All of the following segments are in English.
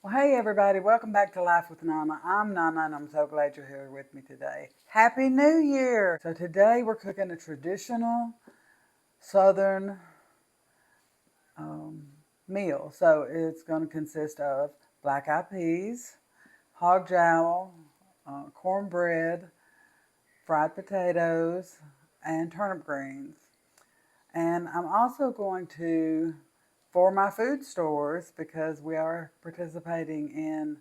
Well, hey everybody, welcome back to Life with Nana. I'm Nana and I'm so glad you're here with me today. Happy New Year! So today we're cooking a traditional Southern meal. So it's going to consist of black-eyed peas, hog jowl, cornbread, fried potatoes, and turnip greens. And I'm also going to, for my food stores, because we are participating in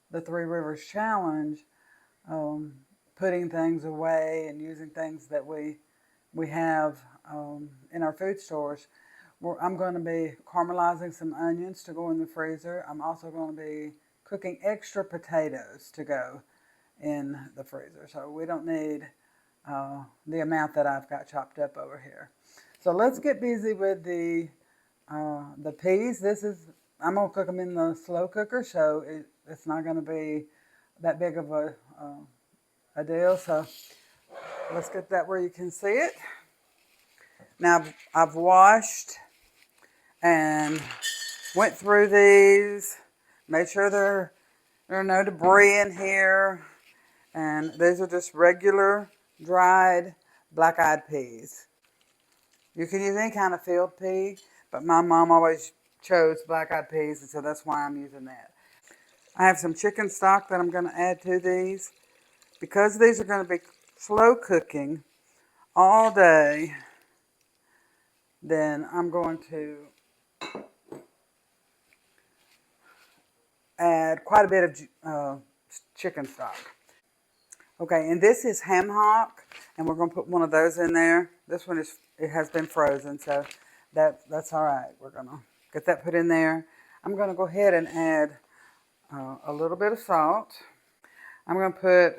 the Three Rivers Challenge, um, putting things away and using things that we have in our food stores. I'm going to be caramelizing some onions to go in the freezer. I'm also going to be cooking extra potatoes to go in the freezer. So we don't need the amount that I've got chopped up over here. So let's get busy with the peas. I'm going to cook them in the slow cooker, so it's not going to be that big of a deal. So let's get that where you can see it. Now I've washed and went through these, made sure there are no debris in here. And these are just regular dried black-eyed peas. You can use any kind of field pea, but my mom always chose black-eyed peas, and so that's why I'm using that. I have some chicken stock that I'm going to add to these. Because these are going to be slow cooking all day, then I'm going to add quite a bit of chicken stock. Okay, and this is ham hock, and we're going to put one of those in there. This one it has been frozen, so that's all right. We're going to get that put in there. I'm going to go ahead and add a little bit of salt. I'm going to put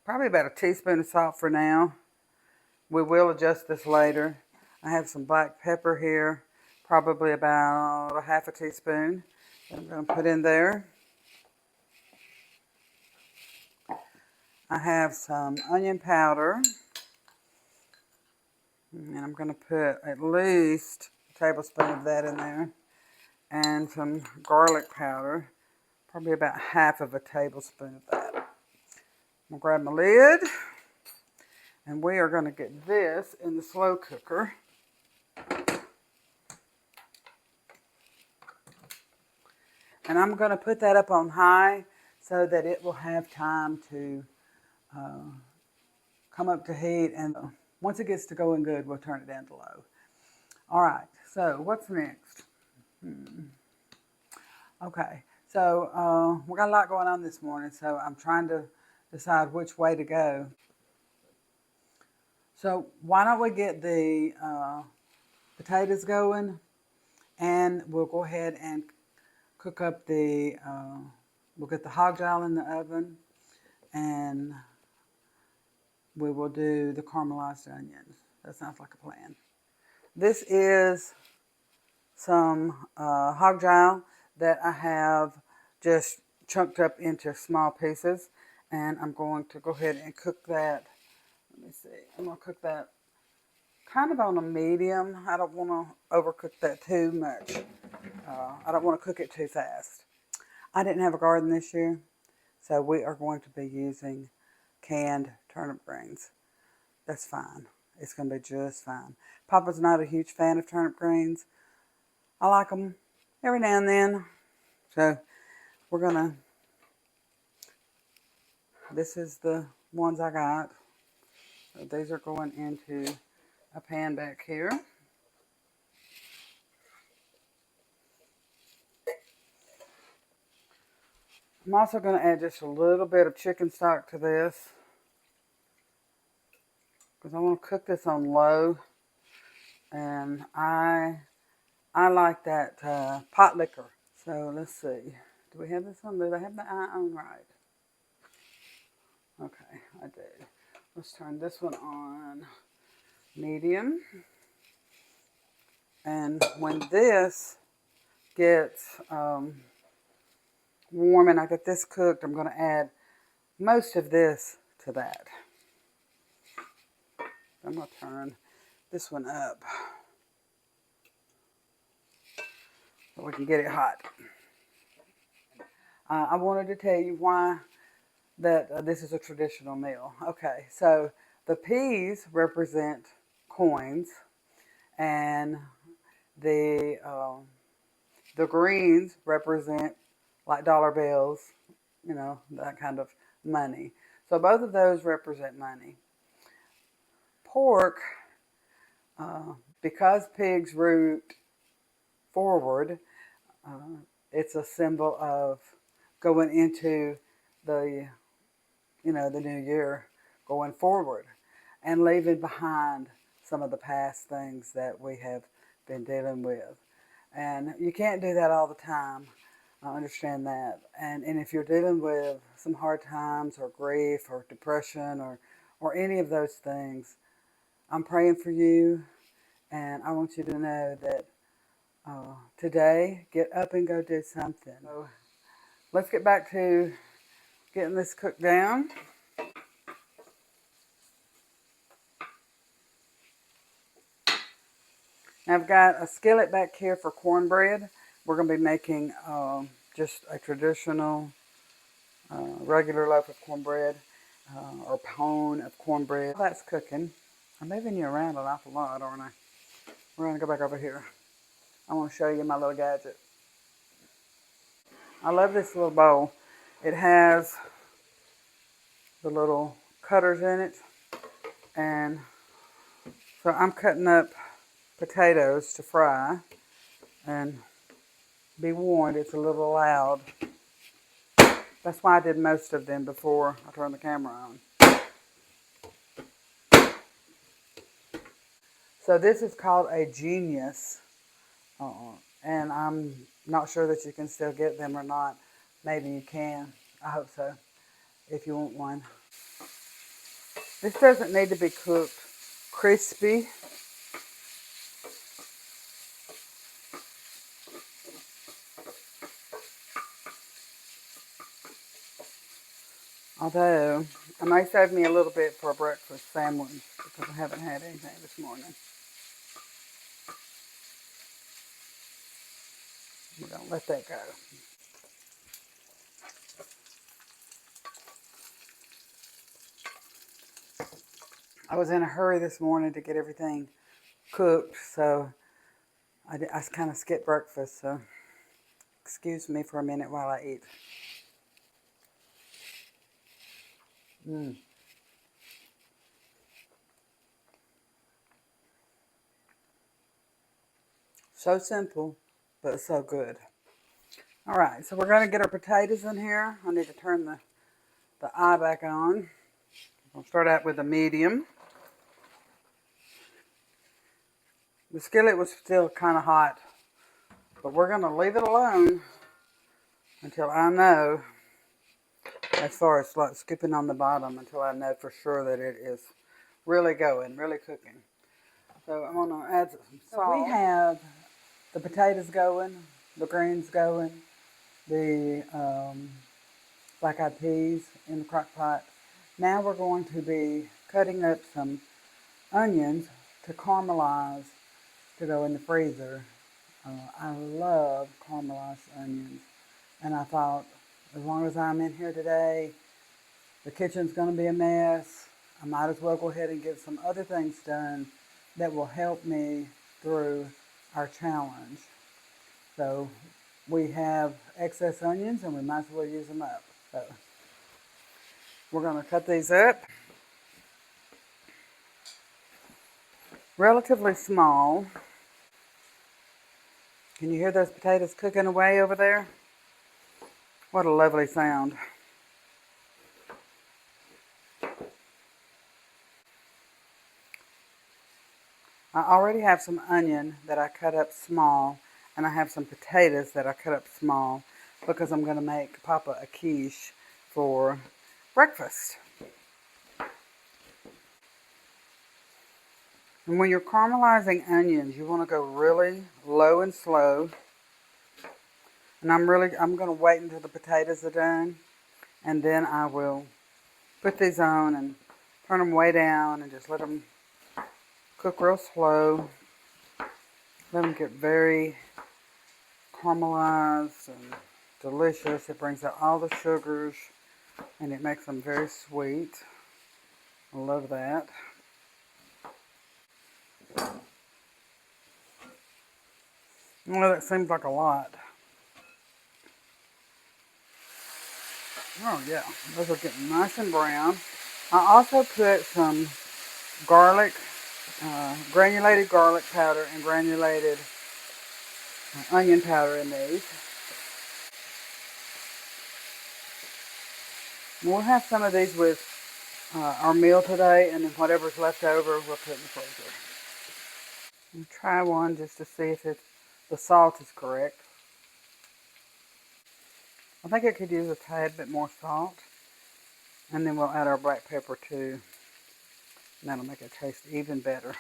probably about a teaspoon of salt for now. We will adjust this later. I have some black pepper here, probably about a half a teaspoon that I'm going to put in there. I have some onion powder, and I'm going to put at least a tablespoon of that in there, and some garlic powder, probably about half of a tablespoon of that. I'm going to grab my lid, and we are going to get this in the slow cooker. And I'm going to put that up on high so that it will have time to come up to heat. And once it gets to going good, we'll turn it down to low. All right, so what's next? Okay, so we got a lot going on this morning, so I'm trying to decide which way to go. So why don't we get the potatoes going, and we'll go ahead and cook up we'll get the hog jowl in the oven, and we will do the caramelized onions. That sounds like a plan. This is some hog jowl that I have just chunked up into small pieces, and I'm going to go ahead and cook that. Let me see. I'm going to cook that kind of on a medium. I don't want to overcook that too much. I don't want to cook it too fast. I didn't have a garden this year, so we are going to be using canned turnip greens. That's fine. It's going to be just fine. Papa's not a huge fan of turnip greens. I like them every now and then. So we're going to, this is the ones I got. So these are going into a pan back here. I'm also going to add just a little bit of chicken stock to this, because I want to cook this on low, and I like that pot liquor. So let's see. Do we have this one? Do I have the eye on right? Okay, I do. Let's turn this one on medium. And when this gets warm and I get this cooked, I'm going to add most of this to that. I'm going to turn this one up so we can get it hot. I wanted to tell you why that this is a traditional meal. Okay, so the peas represent coins, and the the greens represent like dollar bills, that kind of money. So both of those represent money. Pork, because pigs root forward, uh, it's a symbol of going into the the new year, going forward, and leaving behind some of the past things that we have been dealing with. And you can't do that all the time. I understand that. And if you're dealing with some hard times or grief or depression or any of those things, I'm praying for you. And I want you to know that today, get up and go do something. So let's get back to getting this cooked down. Now I've got a skillet back here for cornbread. We're going to be making just a traditional regular loaf of cornbread or pound of cornbread. That's cooking. I'm moving you around an awful lot, aren't I? We're going to go back over here. I want to show you my little gadget. I love this little bowl. It has the little cutters in it. And so I'm cutting up potatoes to fry. And be warned, it's a little loud. That's why I did most of them before I turned the camera on. So this is called a Genius. And I'm not sure that you can still get them or not. Maybe you can. I hope so, if you want one. This doesn't need to be cooked crispy. Although, I may save me a little bit for a breakfast sandwich because I haven't had anything this morning. Don't let that go. I was in a hurry this morning to get everything cooked, so I kind of skipped breakfast, so excuse me for a minute while I eat. So simple, but so good. All right, so we're going to get our potatoes in here. I need to turn the eye back on. We'll start out with a medium. The skillet was still kind of hot, but we're going to leave it alone until I know, as far as like scooping on the bottom, until I know for sure that it is really going, really cooking. So I'm going to add some salt. So we have the potatoes going, the greens going, the black-eyed peas in the crock pot. Now we're going to be cutting up some onions to caramelize to go in the freezer. I love caramelized onions, and I thought, as long as I'm in here today, the kitchen's going to be a mess. I might as well go ahead and get some other things done that will help me through our challenge. So we have excess onions, and we might as well use them up. So we're going to cut these up relatively small. Can you hear those potatoes cooking away over there? What a lovely sound. I already have some onion that I cut up small, and I have some potatoes that I cut up small because I'm going to make Papa a quiche for breakfast. And when you're caramelizing onions, you want to go really low and slow. And I'm going to wait until the potatoes are done, and then I will put these on and turn them way down and just let them cook real slow. Let them get very caramelized and delicious. It brings out all the sugars and it makes them very sweet. I love that. Well, that seems like a lot. Oh yeah, those are getting nice and brown. I also put some garlic, granulated garlic powder and granulated onion powder in these. We'll have some of these with our meal today, and then whatever's left over we'll put in the freezer. We'll try one just to see if the salt is correct. I think it could use a tad bit more salt. And then we'll add our black pepper too. And that'll make it taste even better.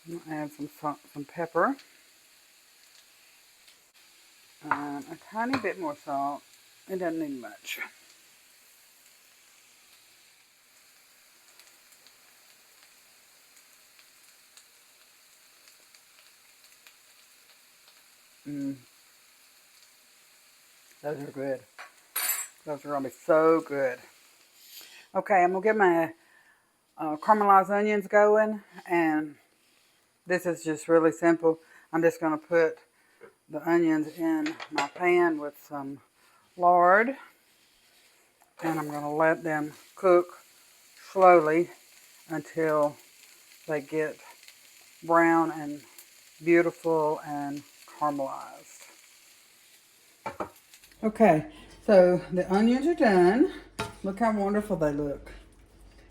We'll add some salt, some pepper. And a tiny bit more salt. It doesn't need much. Those are good. Those are going to be so good. Okay, I'm going to get my caramelized onions going. And this is just really simple. I'm just going to put the onions in my pan with some lard. And I'm going to let them cook slowly until they get brown and beautiful and caramelized. Okay, so the onions are done. Look how wonderful they look.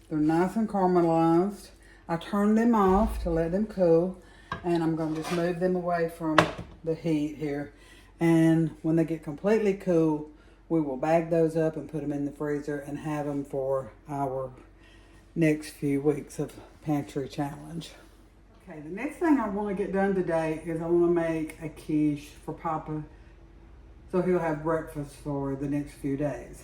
They're nice and caramelized. I turned them off to let them cool, and I'm going to just move them away from the heat here. And when they get completely cool, we will bag those up and put them in the freezer and have them for our next few weeks of Pantry Challenge. Okay, the next thing I want to get done today is I want to make a quiche for Papa so he'll have breakfast for the next few days.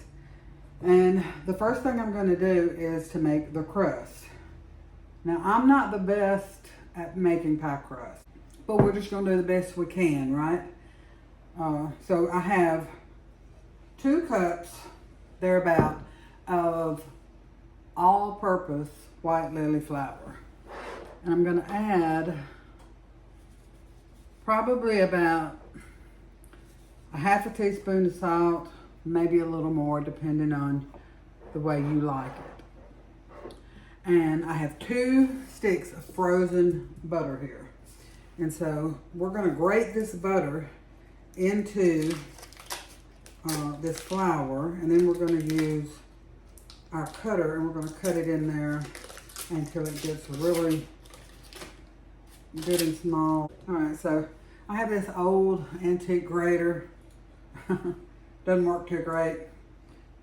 And the first thing I'm going to do is to make the crust. Now, I'm not the best at making pie crust, but we're just going to do the best we can, right? So I have 2 cups, thereabout, of all-purpose white lily flour. And I'm going to add probably about a half a teaspoon of salt, maybe a little more depending on the way you like it. And I have 2 sticks of frozen butter here. And so we're going to grate this butter into this flour, and then we're going to use our cutter and we're going to cut it in there until it gets really good and small. Alright, so I have this old antique grater. Doesn't work too great,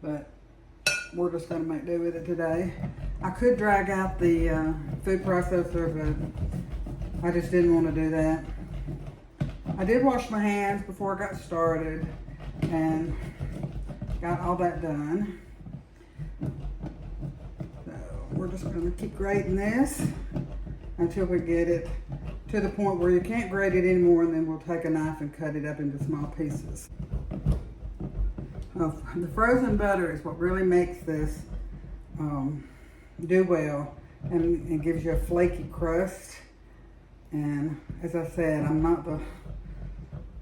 but we're just going to make do with it today. I could drag out the food processor, but I just didn't want to do that. I did wash my hands before I got started and got all that done. So we're just going to keep grating this until we get it to the point where you can't grate it anymore, and then we'll take a knife and cut it up into small pieces. The frozen butter is what really makes this do well and gives you a flaky crust. And as I said, I'm not the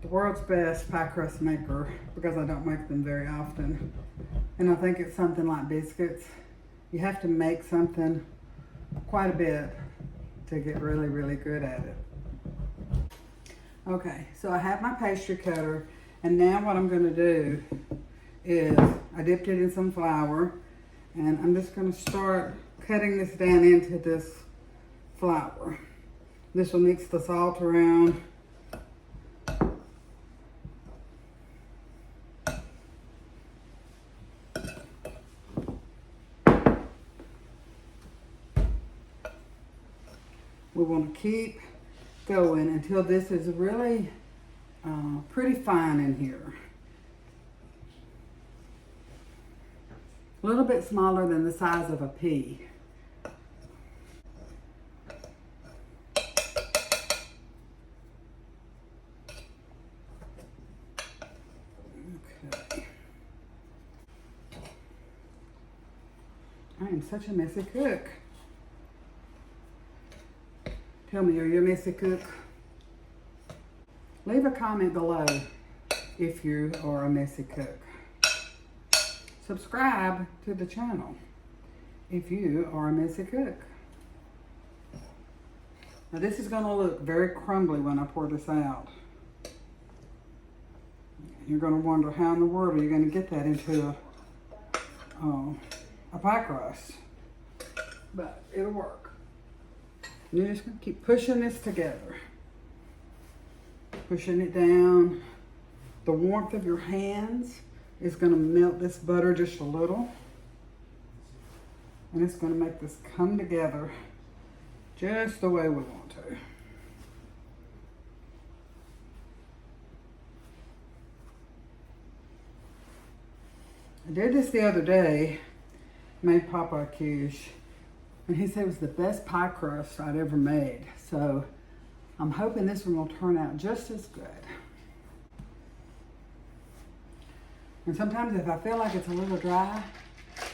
world's best pie crust maker because I don't make them very often. And I think it's something like biscuits. You have to make something quite a bit to get really, really good at it. Okay, so I have my pastry cutter, and now what I'm going to do is I dipped it in some flour, and I'm just going to start cutting this down into this flour. This will mix the salt around. We want to keep going until this is really pretty fine in here. A little bit smaller than the size of a pea. am such a messy cook. Tell me, are you a messy cook? Leave a comment below if you are a messy cook. Subscribe to the channel if you are a messy cook. Now this is going to look very crumbly when I pour this out. You're going to wonder how in the world are you going to get that into a pie crust. But it'll work. You're just going to keep pushing this together. Pushing it down. The warmth of your hands is going to melt this butter just a little. And it's going to make this come together just the way we want to. I did this the other day, made Papa a quiche, and he said it was the best pie crust I'd ever made. So I'm hoping this one will turn out just as good. And sometimes if I feel like it's a little dry,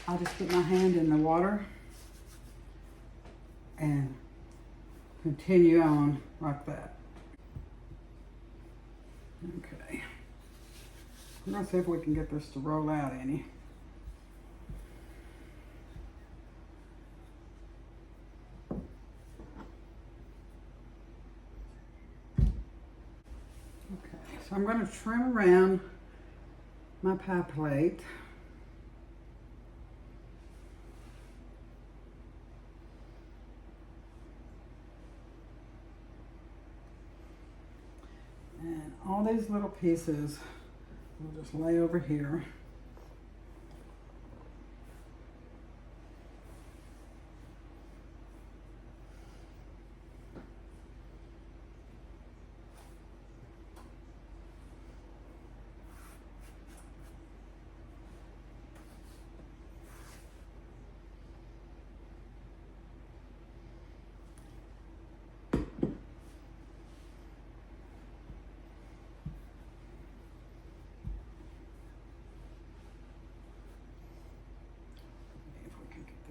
I'll just put my hand in the water and continue on like that. Okay. I'm gonna see if we can get this to roll out any. Okay, so I'm gonna trim around my pie plate. And all these little pieces we'll just lay over here.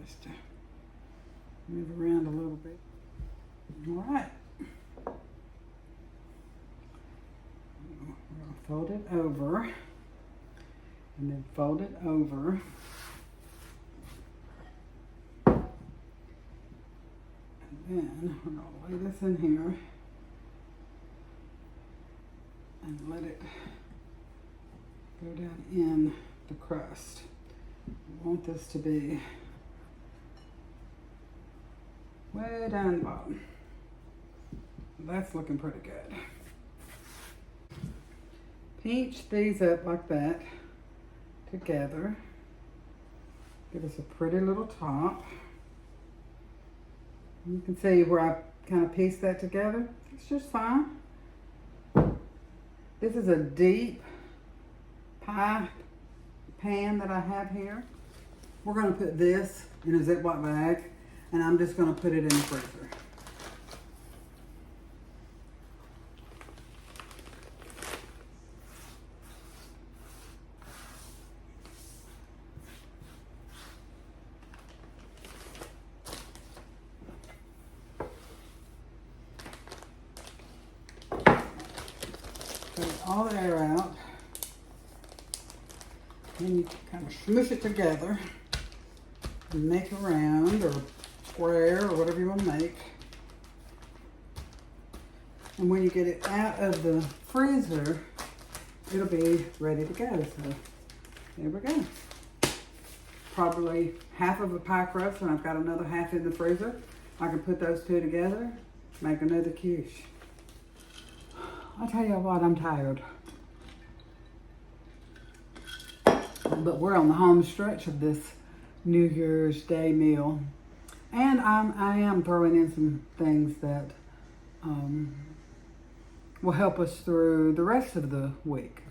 Just to move around a little bit. All right. We're going to fold it over and then fold it over. And then we're going to lay this in here and let it go down in the crust. We want this to be way down the bottom. That's looking pretty good. Pinch these up like that together. Give us a pretty little top. You can see where I kind of pieced that together. It's just fine. This is a deep pie pan that I have here. We're going to put this in a Ziploc bag. And I'm just going to put it in the freezer. Take all the air out. Then you kind of smush it together and make a round or square or whatever you want to make. And when you get it out of the freezer, it'll be ready to go. So there we go. Probably half of a pie crust, and I've got another half in the freezer. I can put those two together, make another quiche. I'll tell you what, I'm tired. But we're on the home stretch of this New Year's Day meal. And I am throwing in some things that will help us through the rest of the week.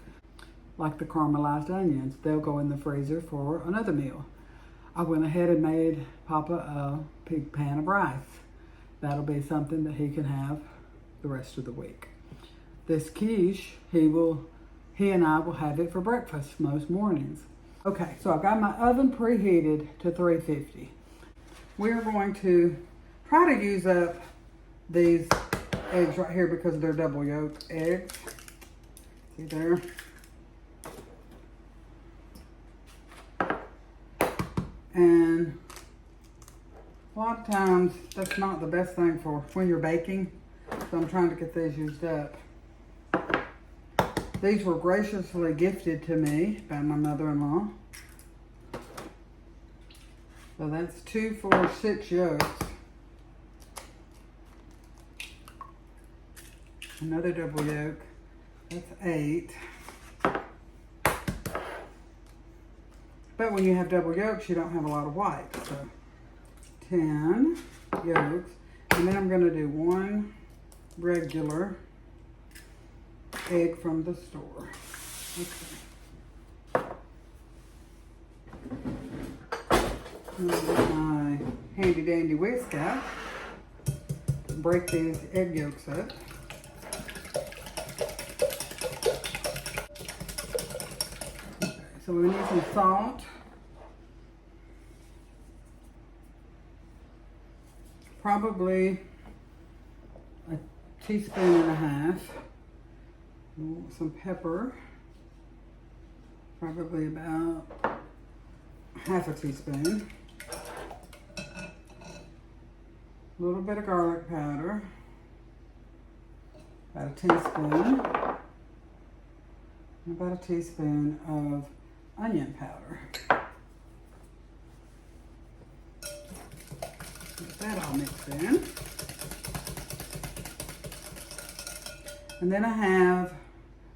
Like the caramelized onions. They'll go in the freezer for another meal. I went ahead and made Papa a big pan of rice. That'll be something that he can have the rest of the week. This quiche, he and I will have it for breakfast most mornings. Okay, so I've got my oven preheated to 350. we're going to try to use up these eggs right here because they're double yolk eggs. See there? And a lot of times that's not the best thing for when you're baking. So I'm trying to get these used up. These were graciously gifted to me by my mother-in-law. So that's 2, 4, 6 yolks. Another double yolk. That's 8. But when you have double yolks, you don't have a lot of white. So 10 yolks. And then I'm going to do 1 regular egg from the store. Okay. With my handy dandy whisk out, break these egg yolks up. Okay, so we need some salt. Probably a teaspoon and a half. Some pepper, probably about half a teaspoon. A little bit of garlic powder, about a teaspoon, and about a teaspoon of onion powder. Get that all mixed in. And then I have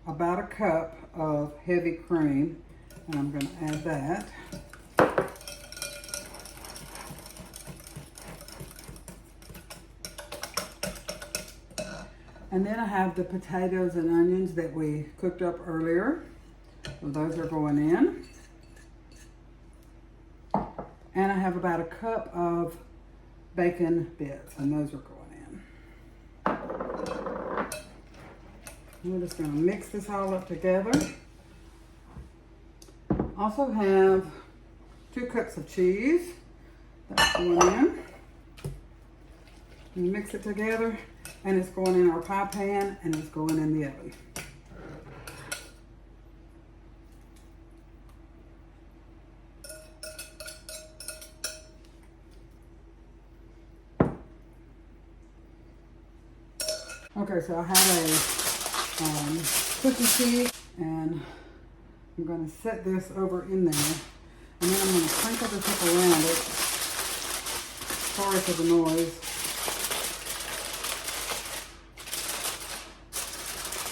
about a cup of heavy cream, and I'm going to add that. And then I have the potatoes and onions that we cooked up earlier. So those are going in. And I have about a cup of bacon bits, and those are going in. We're just going to mix this all up together. Also have 2 cups of cheese. That's going in. And mix it together, and it's going in our pie pan, and it's going in the oven. Okay, so I have a cookie sheet, and I'm going to set this over in there, and then I'm going to sprinkle this up around it. Sorry for the noise.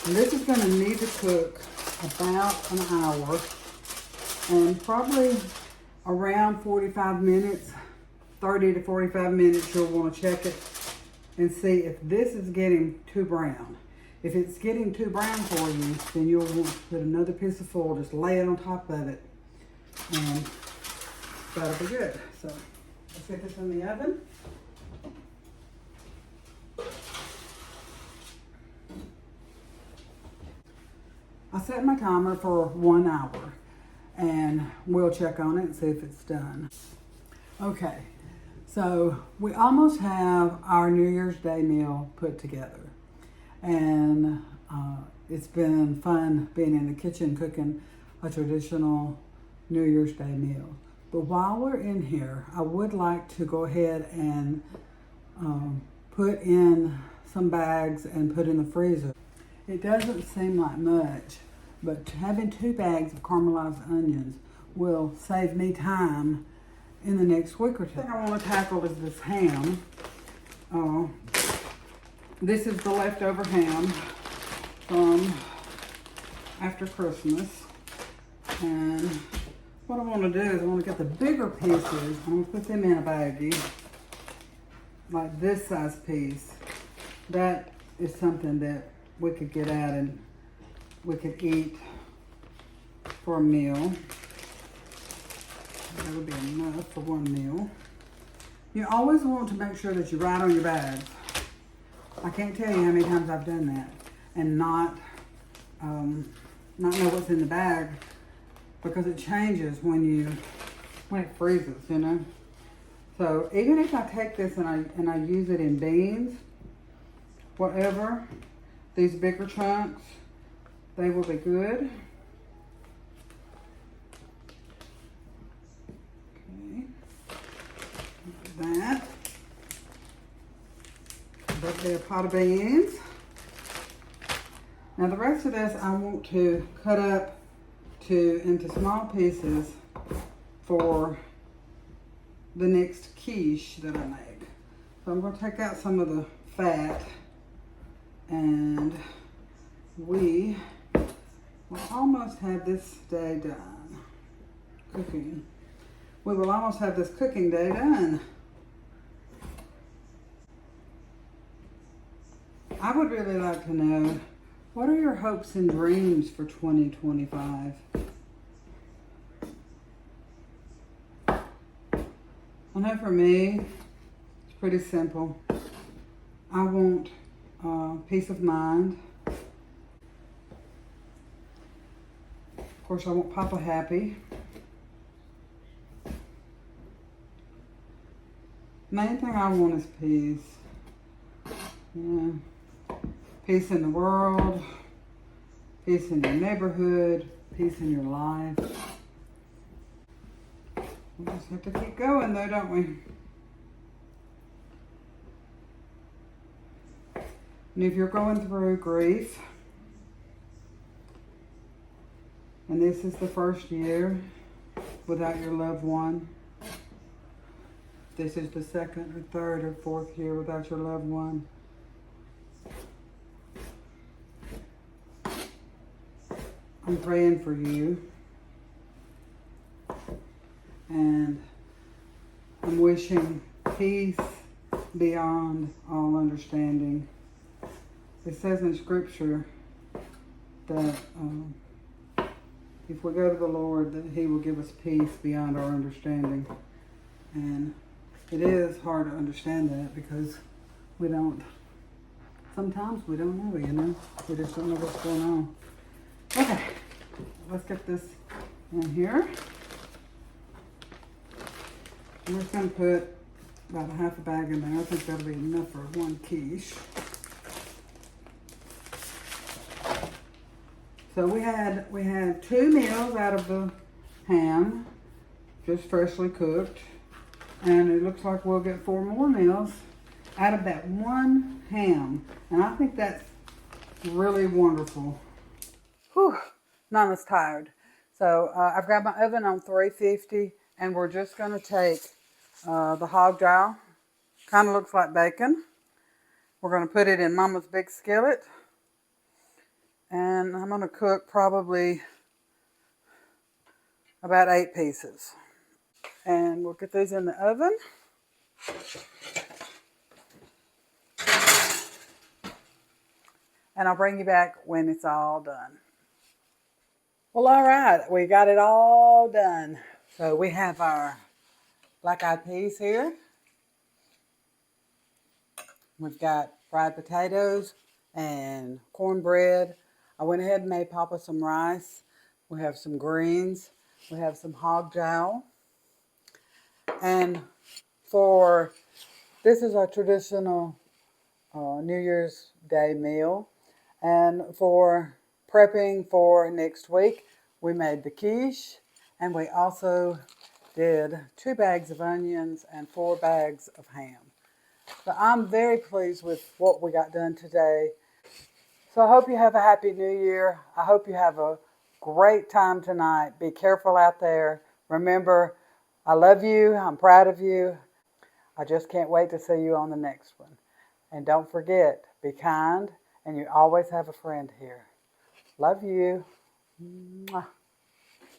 And this is going to need to cook about an hour, and probably around 45 minutes, 30 to 45 minutes, you'll want to check it and see if this is getting too brown. If it's getting too brown for you, then you'll want to put another piece of foil, just lay it on top of it, and that'll be good. So let's get this in the oven. I set my timer for 1 hour, and we'll check on it and see if it's done. Okay, so we almost have our New Year's Day meal put together, and it's been fun being in the kitchen cooking a traditional New Year's Day meal. But while we're in here, I would like to go ahead and put in some bags and put in the freezer. It doesn't seem like much, but having 2 bags of caramelized onions will save me time in the next week or 2. The thing I want to tackle is this ham. This is the leftover ham from after Christmas. And what I want to do is I want to get the bigger pieces. I'm going to put them in a baggie, like this size piece. That is something that we could get out and we could eat for a meal. That would be enough for 1 meal. You always want to make sure that you write on your bags. I can't tell you how many times I've done that and not know what's in the bag, because it changes when it freezes, you know. So even if I take this and I use it in beans, whatever, these bigger chunks, they will be good. Okay, that. That'll be a pot of beans. Now the rest of this I want to cut up into small pieces for the next quiche that I make. So I'm going to take out some of the fat, and we will almost have this day done. Cooking. We will almost have this cooking day done. I would really like to know, what are your hopes and dreams for 2025? I know for me, it's pretty simple. I want peace of mind. Of course, I want Papa happy. Main thing I want is peace. Yeah. Peace in the world, peace in your neighborhood, peace in your life. We just have to keep going though, don't we? And if you're going through grief, and this is the first year without your loved one, this is the second or third or fourth year without your loved one, I'm praying for you, and I'm wishing peace beyond all understanding. It says in Scripture that if we go to the Lord, that He will give us peace beyond our understanding. And it is hard to understand that because sometimes we don't know, you know? We just don't know what's going on. Okay, let's get this in here. I'm just going to put about a half a bag in there. I think that'll be enough for one quiche. So we had 2 meals out of the ham, just freshly cooked. And it looks like we'll get 4 more meals out of that one ham. And I think that's really wonderful. Whew, Mama's tired. So I've got my oven on 350, and we're just going to take the hog jowl. Kind of looks like bacon. We're going to put it in Mama's big skillet. And I'm going to cook probably about 8 pieces. And we'll get these in the oven. And I'll bring you back when it's all done. Well, all right, we got it all done. So we have our black-eyed peas here. We've got fried potatoes and cornbread. I went ahead and made Papa some rice. We have some greens. We have some hog jowl. And this is our traditional New Year's Day meal. And for prepping for next week, we made the quiche, and we also did 2 bags of onions and 4 bags of ham. So I'm very pleased with what we got done today. So I hope you have a happy new year. I hope you have a great time tonight. Be careful out there. Remember, I love you. I'm proud of you. I just can't wait to see you on the next one. And don't forget, be kind, and you always have a friend here. Love you. Mwah.